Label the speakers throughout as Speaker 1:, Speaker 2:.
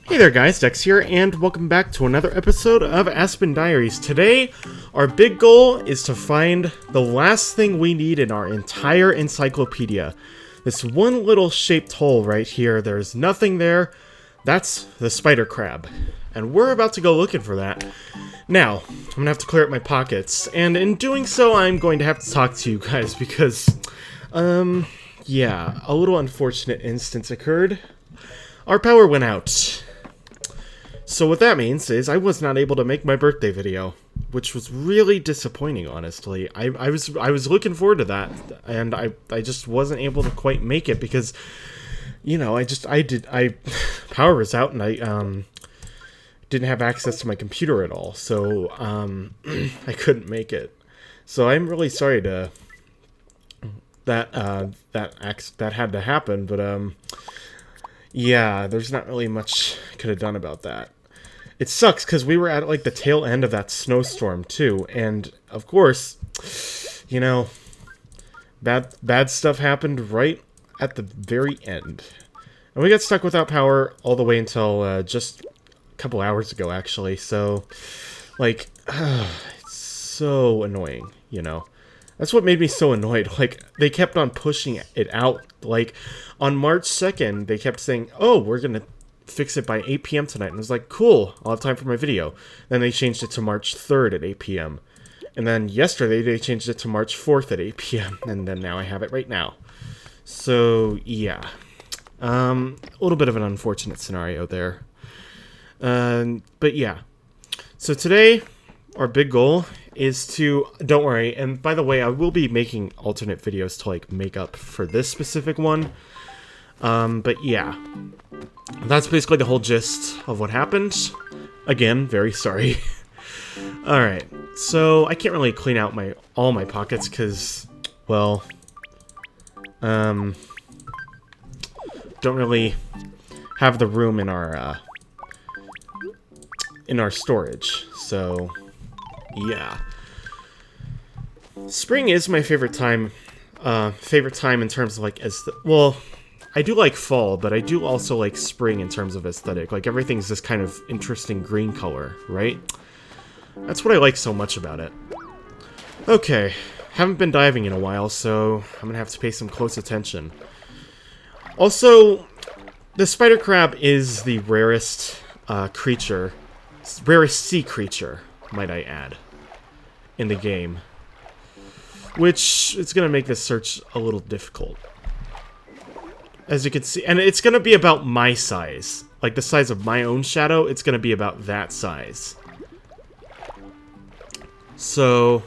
Speaker 1: Hey there guys, Dex here, and welcome back to another episode of Aspen Diaries. Today, our big goal is to find the last thing we need in our entire encyclopedia. This one little shaped hole right here, there's nothing there. That's the spider crab. And we're about to go looking for that. Now, I'm gonna have to clear up my pockets, and in doing so, I'm going to have to talk to you guys because, yeah, a little unfortunate instance occurred. Our power went out. So what that means is I was not able to make my birthday video, which was really disappointing, honestly. I was looking forward to that, and I just wasn't able to quite make it because, you know, power was out and I didn't have access to my computer at all, so I couldn't make it. So I'm really sorry that had to happen, but yeah, there's not really much I could have done about that. It sucks because we were at like the tail end of that snowstorm too, and of course, you know, bad stuff happened right at the very end, and we got stuck without power all the way until just a couple hours ago, actually. So, like, it's so annoying, you know. That's what made me so annoyed. Like, they kept on pushing it out. Like, on March 2nd, they kept saying, oh, we're gonna fix it by 8 p.m. tonight. And I was like, cool, I'll have time for my video. Then they changed it to March 3rd at 8 p.m. And then yesterday, they changed it to March 4th at 8 p.m. And then now I have it right now. So, yeah. A little bit of an unfortunate scenario there. But yeah. So today, our big goal is to, don't worry, and by the way, I will be making alternate videos to like make up for this specific one. But yeah, that's basically the whole gist of what happened. Again, very sorry. Alright, so I can't really clean out all my pockets because, well, don't really have the room in our storage, so yeah. Spring is my favorite time in terms of like, well, I do like fall, but I do also like spring in terms of aesthetic. Like, everything's this kind of interesting green color, right? That's what I like so much about it. Okay, haven't been diving in a while, so I'm gonna have to pay some close attention. Also, the spider crab is the rarest rarest sea creature, might I add, in the game. Which is gonna make this search a little difficult. As you can see, and it's gonna be about my size. Like the size of my own shadow, it's gonna be about that size. So,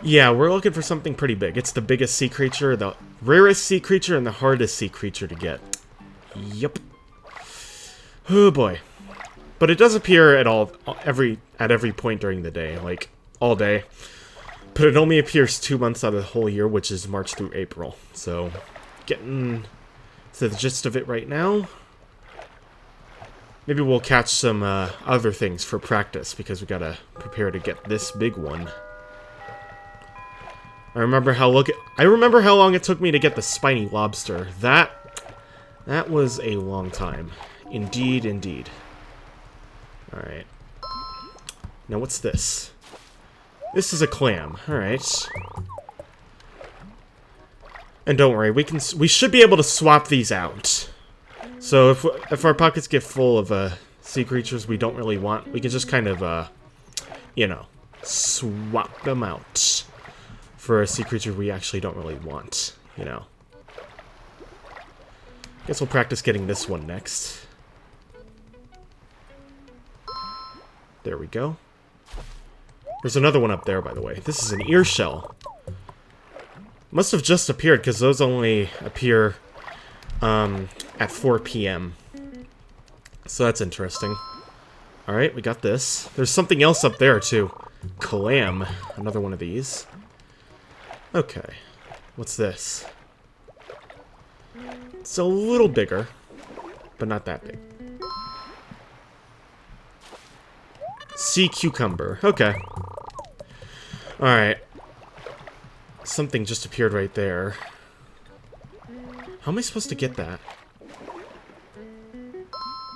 Speaker 1: yeah, we're looking for something pretty big. It's the biggest sea creature, the rarest sea creature, and the hardest sea creature to get. Yep. Oh boy. But it does appear at every point during the day, like all day. But it only appears 2 months out of the whole year, which is March through April. So, getting to the gist of it right now. Maybe we'll catch some other things for practice, because we gotta prepare to get this big one. I remember how long it took me to get the spiny lobster. That was a long time. Indeed, indeed. Alright. Now what's this? This is a clam. Alright. And don't worry, we should be able to swap these out. So if our pockets get full of sea creatures we don't really want, we can just kind of you know, swap them out for a sea creature we actually don't really want, you know. Guess we'll practice getting this one next. There we go. There's another one up there, by the way. This is an ear shell. Must have just appeared, because those only appear at 4 p.m. So that's interesting. Alright, we got this. There's something else up there, too. Clam. Another one of these. Okay. What's this? It's a little bigger, but not that big. Sea cucumber. Okay. Alright. Something just appeared right there. How am I supposed to get that?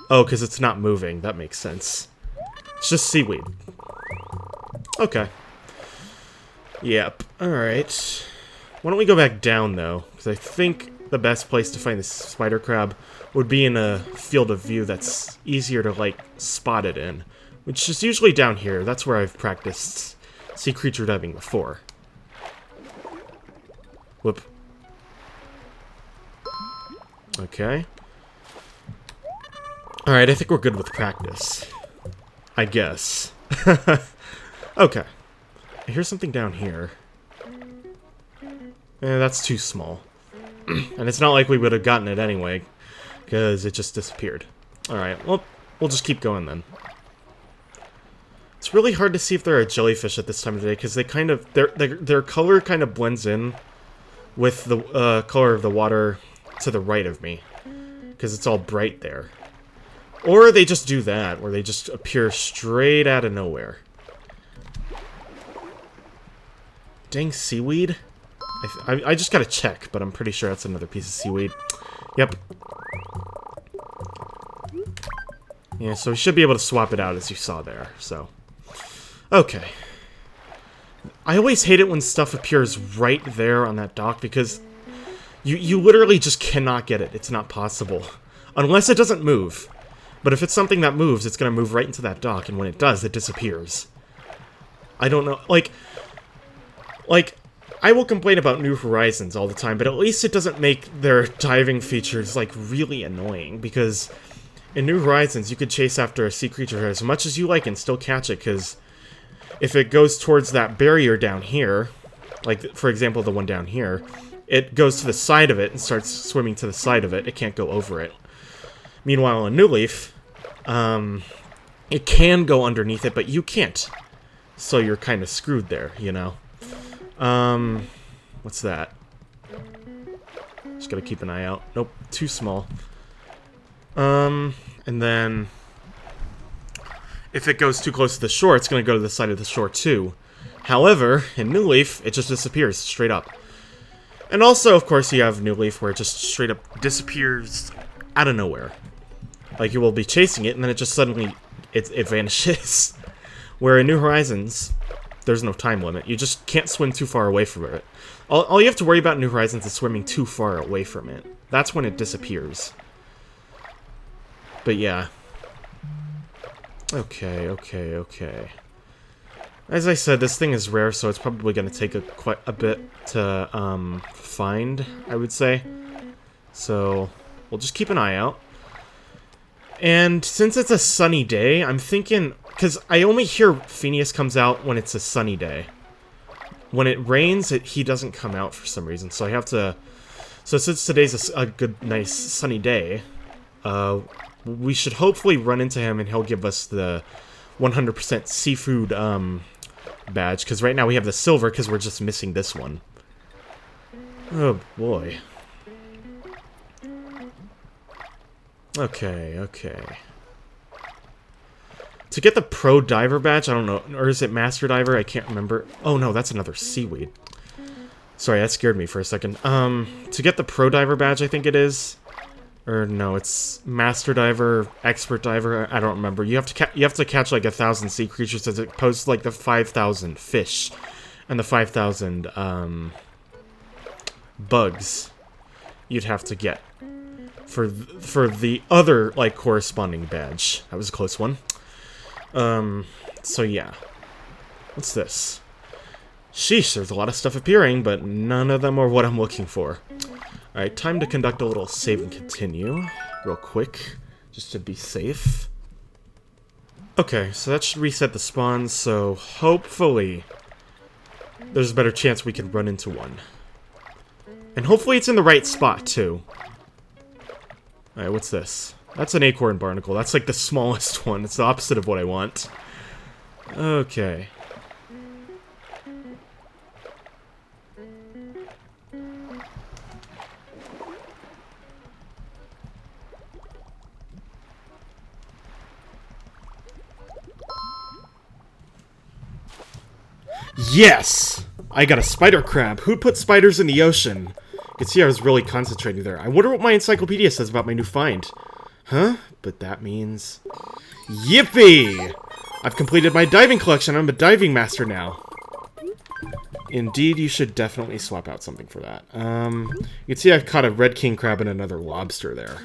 Speaker 1: Oh, because it's not moving. That makes sense. It's just seaweed. Okay. Yep. Alright. Why don't we go back down, though? Because I think the best place to find the spider crab would be in a field of view that's easier to, like, spot it in. Which is usually down here. That's where I've practiced sea creature diving before. Whoop. Okay. Alright, I think we're good with practice. I guess. Okay. Here's something down here. That's too small. And it's not like we would have gotten it anyway, because it just disappeared. Alright, well, we'll just keep going then. It's really hard to see if they're a jellyfish at this time of the day, because they kind of... Their color kind of blends in with the color of the water to the right of me. Because it's all bright there. Or they just do that, where they just appear straight out of nowhere. Dang seaweed? I just gotta check, but I'm pretty sure that's another piece of seaweed. Yep. Yeah, so we should be able to swap it out as you saw there, so. Okay. I always hate it when stuff appears right there on that dock, because you literally just cannot get it. It's not possible. Unless it doesn't move. But if it's something that moves, it's gonna move right into that dock, and when it does, it disappears. I don't know, like, I will complain about New Horizons all the time, but at least it doesn't make their diving features, like, really annoying, because in New Horizons, you could chase after a sea creature as much as you like and still catch it, because if it goes towards that barrier down here, like, for example, the one down here, it goes to the side of it and starts swimming to the side of it. It can't go over it. Meanwhile, in New Leaf, it can go underneath it, but you can't. So you're kind of screwed there, you know? What's that? Just gotta keep an eye out. Nope, too small. And then... if it goes too close to the shore, it's gonna go to the side of the shore, too. However, in New Leaf, it just disappears straight up. And also, of course, you have New Leaf where it just straight up disappears out of nowhere. Like, you will be chasing it, and then it just suddenly... it vanishes. Where in New Horizons, there's no time limit. You just can't swim too far away from it. All you have to worry about in New Horizons is swimming too far away from it. That's when it disappears. But yeah. Okay. As I said, this thing is rare, so it's probably going to take quite a bit to find, I would say. So, we'll just keep an eye out. And since it's a sunny day, I'm thinking... because I only hear Phineas comes out when it's a sunny day. When it rains, he doesn't come out for some reason, so I have to... so since today's a good, nice, sunny day, we should hopefully run into him and he'll give us the 100% seafood badge, because right now we have the silver because we're just missing this one. Oh boy. Okay. To get the Pro Diver badge, I don't know, or is it Master Diver? I can't remember. Oh no, that's another seaweed. Sorry, that scared me for a second. To get the Pro Diver badge, I think it is. Or no, it's Master Diver, Expert Diver, I don't remember. You have to catch like 1,000 sea creatures as opposed to like the 5,000 fish and the 5,000 bugs you'd have to get for the other like corresponding badge. That was a close one. So yeah. What's this? Sheesh, there's a lot of stuff appearing, but none of them are what I'm looking for. Alright, time to conduct a little save and continue, real quick, just to be safe. Okay, so that should reset the spawns, so hopefully there's a better chance we can run into one. And hopefully it's in the right spot, too. Alright, what's this? That's an acorn barnacle. That's like the smallest one. It's the opposite of what I want. Okay. Yes! I got a spider crab. Who'd put spiders in the ocean? You can see I was really concentrating there. I wonder what my encyclopedia says about my new find. Huh? But that means... Yippee! I've completed my diving collection. I'm a diving master now. Indeed, you should definitely swap out something for that. You can see I've caught a red king crab and another lobster there.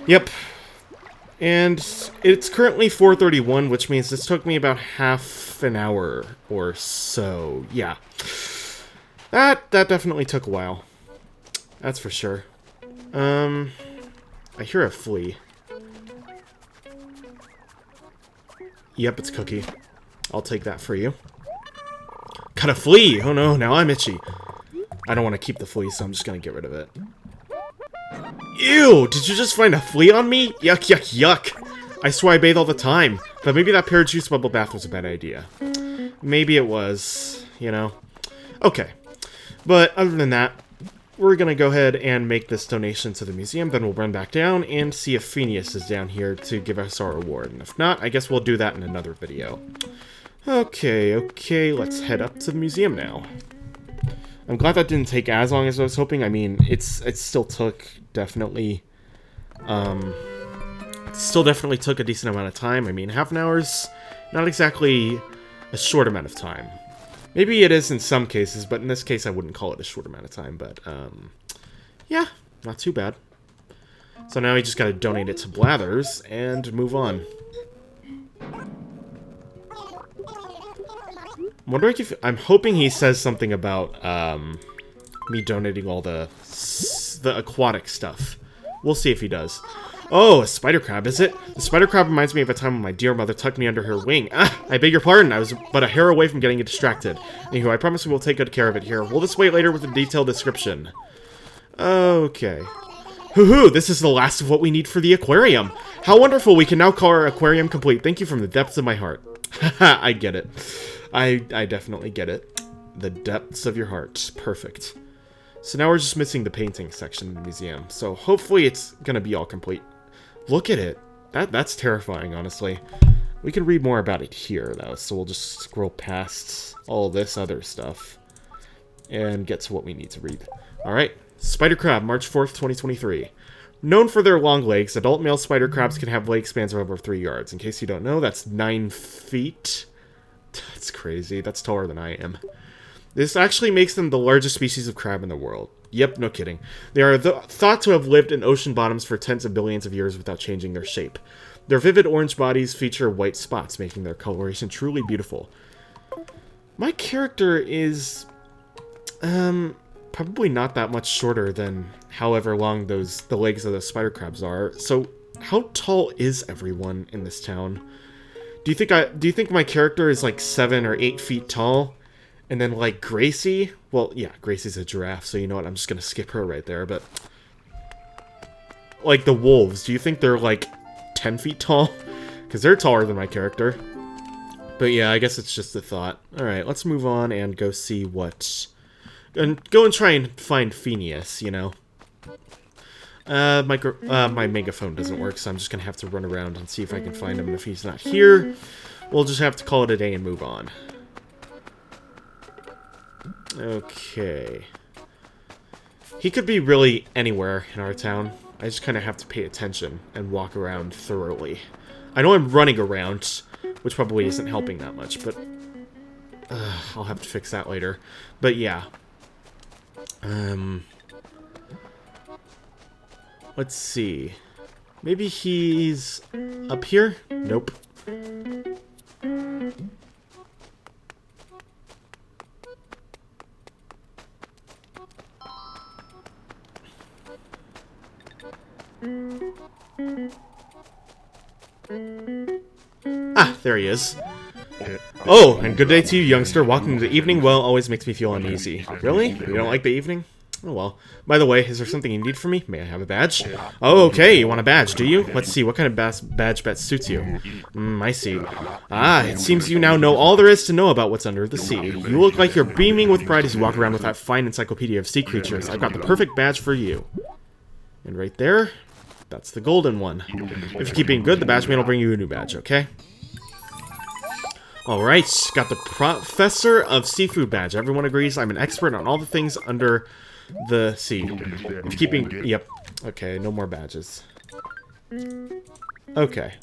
Speaker 1: Yep. And it's currently 4:31, which means this took me about half an hour or so. Yeah. That definitely took a while. That's for sure. I hear a flea. Yep, it's Cookie. I'll take that for you. Got a flea! Oh no, now I'm itchy. I don't want to keep the flea, so I'm just gonna get rid of it. Ew! Did you just find a flea on me? Yuck, yuck, yuck! I swear I bathe all the time, but maybe that pear juice bubble bath was a bad idea. Maybe it was, you know. Okay. But other than that, we're gonna go ahead and make this donation to the museum, then we'll run back down and see if Phineas is down here to give us our reward. And if not, I guess we'll do that in another video. Okay, let's head up to the museum now. I'm glad that didn't take as long as I was hoping. I mean, it still took definitely, still definitely took a decent amount of time. I mean, half an hour's not exactly a short amount of time. Maybe it is in some cases, but in this case I wouldn't call it a short amount of time, but, yeah, not too bad. So now we just gotta donate it to Blathers and move on. I'm wondering if... I'm hoping he says something about, me donating all the aquatic stuff. We'll see if he does. Oh, a spider crab, is it? The spider crab reminds me of a time when my dear mother tucked me under her wing. Ah, I beg your pardon, I was but a hair away from getting distracted. Anywho, I promise we will take good care of it here. We'll just wait later with a detailed description. Okay. Hoo-hoo, this is the last of what we need for the aquarium. How wonderful, we can now call our aquarium complete. Thank you from the depths of my heart. Haha, I get it. I definitely get it. The depths of your heart. Perfect. So now we're just missing the painting section in the museum. So hopefully it's gonna be all complete. Look at it. That's terrifying, honestly. We can read more about it here, though, so we'll just scroll past all this other stuff and get to what we need to read. Alright. Spider crab, March 4th, 2023. Known for their long legs, adult male spider crabs can have leg spans of over 3 yards. In case you don't know, that's 9 feet. That's crazy. That's taller than I am. This actually makes them the largest species of crab in the world. Yep, no kidding. They are thought to have lived in ocean bottoms for tens of billions of years without changing their shape. Their vivid orange bodies feature white spots, making their coloration truly beautiful. My character is, probably not that much shorter than however long the legs of the spider crabs are. So, how tall is everyone in this town? Do you think my character is like 7 or 8 feet tall? And then, like, Gracie... Well, yeah, Gracie's a giraffe, so you know what? I'm just gonna skip her right there, but... Like, the wolves, do you think they're, like, 10 feet tall? Because they're taller than my character. But yeah, I guess it's just a thought. Alright, let's move on and go see what... And go and try and find Phineas, you know? My megaphone doesn't work, so I'm just gonna have to run around and see if I can find him. And if he's not here, we'll just have to call it a day and move on. Okay. He could be really anywhere in our town. I just kind of have to pay attention and walk around thoroughly. I know I'm running around, which probably isn't helping that much, but... I'll have to fix that later. But yeah. Let's see. Maybe he's up here? Nope. Ah, there he is. Oh, and good day to you, youngster. Walking into the evening well always makes me feel uneasy. Really? You don't like the evening? Oh well. By the way, is there something you need from me? May I have a badge? Oh, okay. You want a badge, do you? Let's see. What kind of badge best suits you? I see. Ah, it seems you now know all there is to know about what's under the sea. You look like you're beaming with pride as you walk around with that fine encyclopedia of sea creatures. I've got the perfect badge for you. And right there, that's the golden one. If you keep being good, the badge man will bring you a new badge, okay? Alright, got the Professor of Seafood badge. Everyone agrees I'm an expert on all the things under the sea. If you keeping... Yep. Okay, no more badges. Okay.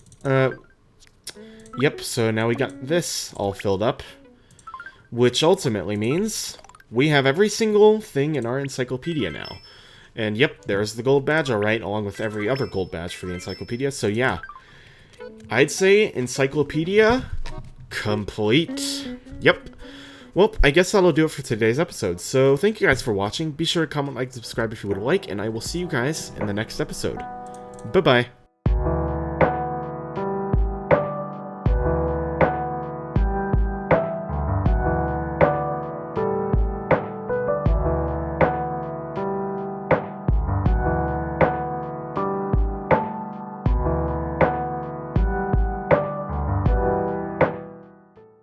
Speaker 1: Yep, so now we got this all filled up. Which ultimately means we have every single thing in our encyclopedia now. And yep, there's the gold badge, alright, along with every other gold badge for the encyclopedia. So yeah, I'd say encyclopedia complete. Yep. Well, I guess that'll do it for today's episode. So thank you guys for watching. Be sure to comment, like, subscribe if you would like, and I will see you guys in the next episode. Bye-bye.